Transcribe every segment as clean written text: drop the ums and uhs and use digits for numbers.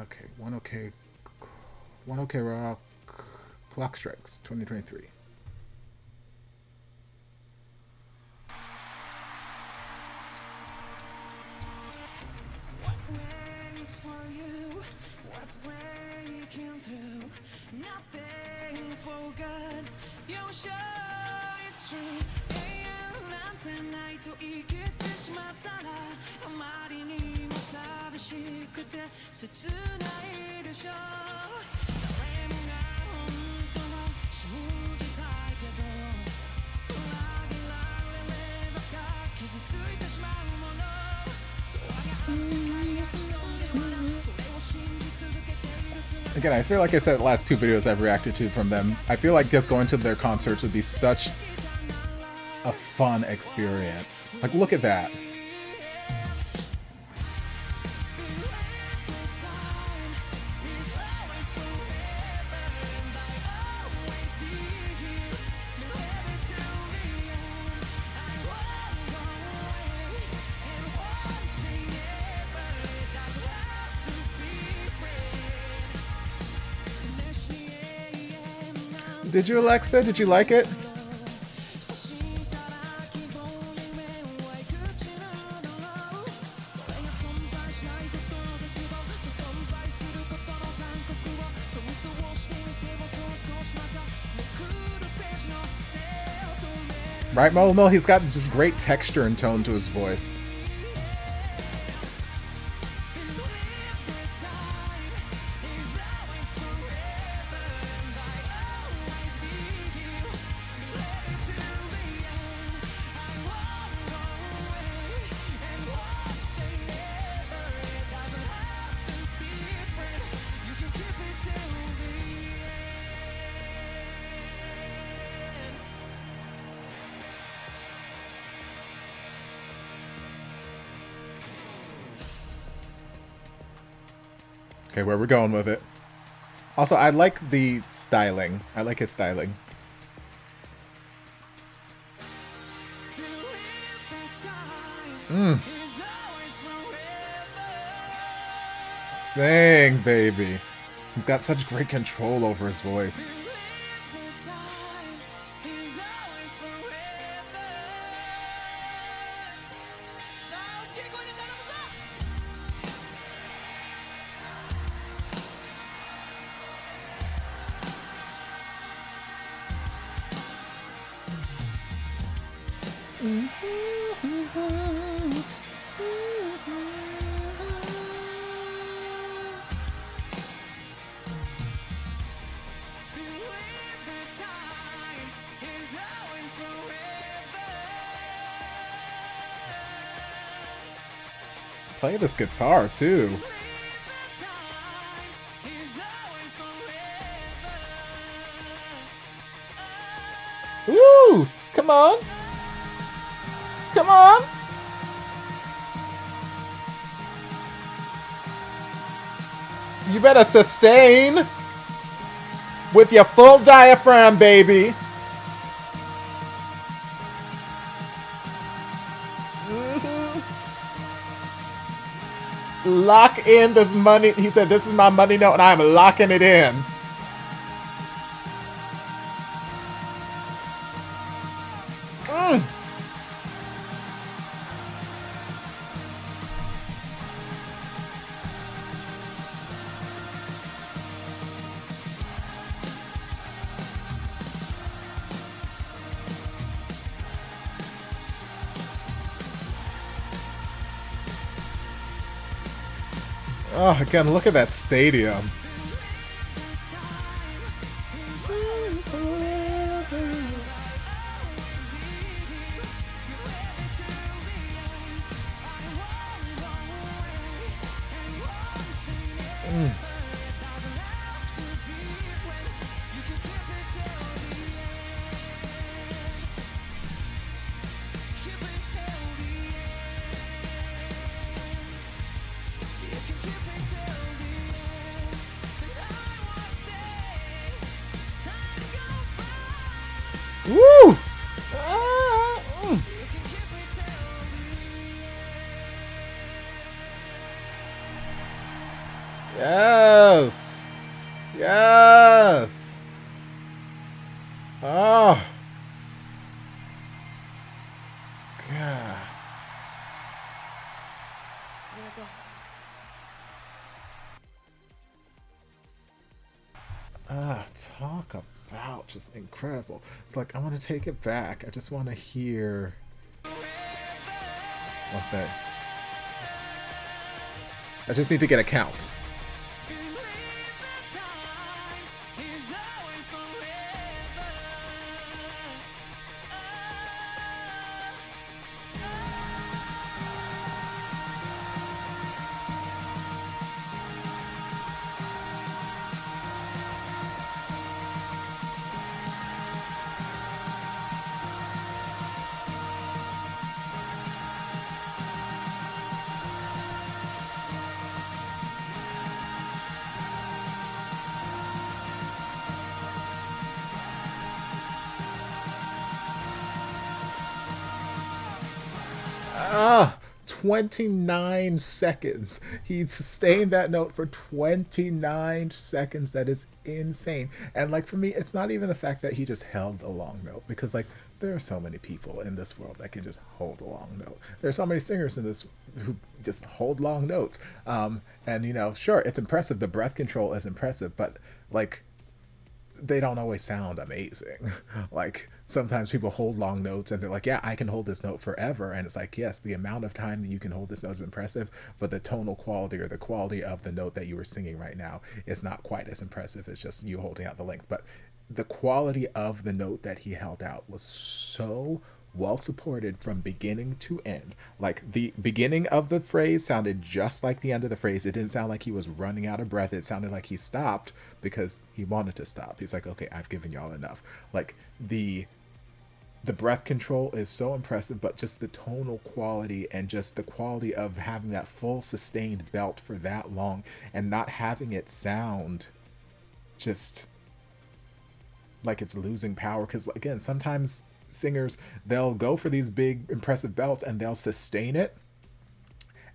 Okay, one OK Rock Clock Strikes 2023. Again, I feel like I said the last two videos I've reacted to from them, I feel like just going to their concerts would be such a fun experience. Like, look at that. Did you, Alexa? Did you like it? Right, Momo? He's got just great texture and tone to his voice. Okay, where we're going with it. Also, I like the styling. I like his styling. Sing, baby. He's got such great control over his voice. Play this guitar too. Woo! Come on! Come on! You better sustain with your full diaphragm, baby. Lock in this money. He said, this is my money note and I'm locking it in. Oh, again, look at that stadium. Woo! Yes. Yes. Oh. God. Talk about just incredible. It's like I want to take it back. I just want to hear what that. I just need to get a count. Ah, 29 seconds. He sustained that note for 29 seconds. That is insane. And like for me, it's not even the fact that he just held a long note, because like there are so many people in this world that can just hold a long note. There are so many singers in this who just hold long notes. And you know, sure, it's impressive. The breath control is impressive, but like they don't always sound amazing. Like sometimes people hold long notes and they're like, yeah, I can hold this note forever. And it's like, yes, the amount of time that you can hold this note is impressive, but the tonal quality or the quality of the note that you were singing right now is not quite as impressive. It's just you holding out the length. But the quality of the note that he held out was so well supported from beginning to end. Like the beginning of the phrase sounded just like the end of the phrase. It didn't sound like he was running out of breath. It sounded like he stopped because he wanted to stop. He's like, okay, I've given y'all enough. Like the breath control is so impressive, but just the tonal quality and just the quality of having that full sustained belt for that long and not having it sound just like it's losing power. Because again, sometimes singers, they'll go for these big impressive belts and they'll sustain it,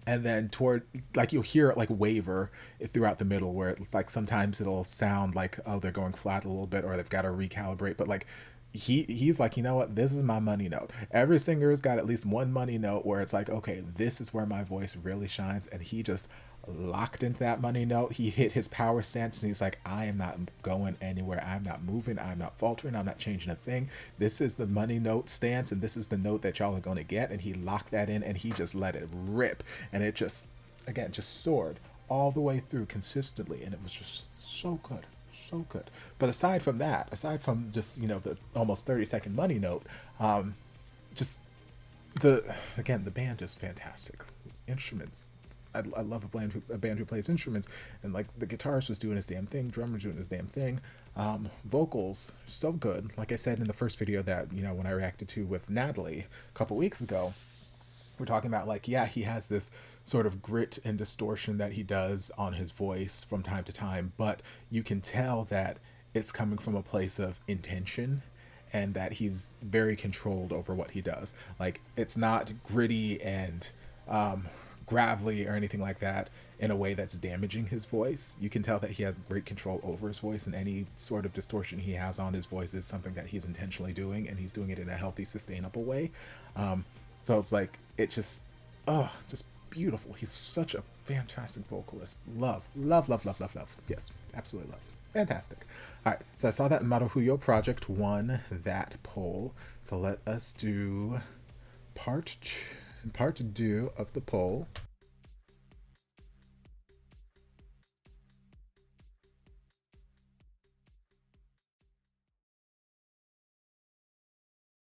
and then toward, like, you'll hear it like waver throughout the middle, where it's like sometimes it'll sound like, oh, they're going flat a little bit or they've got to recalibrate. But like he's like, you know what, this is my money note. Every singer's got at least one money note where it's like, okay, this is where my voice really shines. And he just locked into that money note. He hit his power stance and he's like, I am not going anywhere. I'm not moving. I'm not faltering. I'm not changing a thing. This is the money note stance and this is the note that y'all are going to get. And he locked that in and he just let it rip. And it just, again, just soared all the way through consistently. And it was just so good. So good. But aside from that, aside from just, you know, the almost 30-second money note, just the band is fantastic. Instruments, I love a band who plays instruments, and like the guitarist was doing his damn thing, drummer's doing his damn thing. Vocals so good. Like I said in the first video that, you know, when I reacted to with Natalie a couple weeks ago, we're talking about like, yeah, he has this sort of grit and distortion that he does on his voice from time to time, but you can tell that it's coming from a place of intention and that he's very controlled over what he does. Like it's not gritty and gravelly or anything like that in a way that's damaging his voice. You can tell that he has great control over his voice, and any sort of distortion he has on his voice is something that he's intentionally doing, and he's doing it in a healthy, sustainable way. So it's like, it just, oh, just beautiful. He's such a fantastic vocalist. Love, love, love, love, love, love. Yes, absolutely love. Fantastic. All right, so I saw that Maruhuyo project won that poll. So let us do part two of the poll.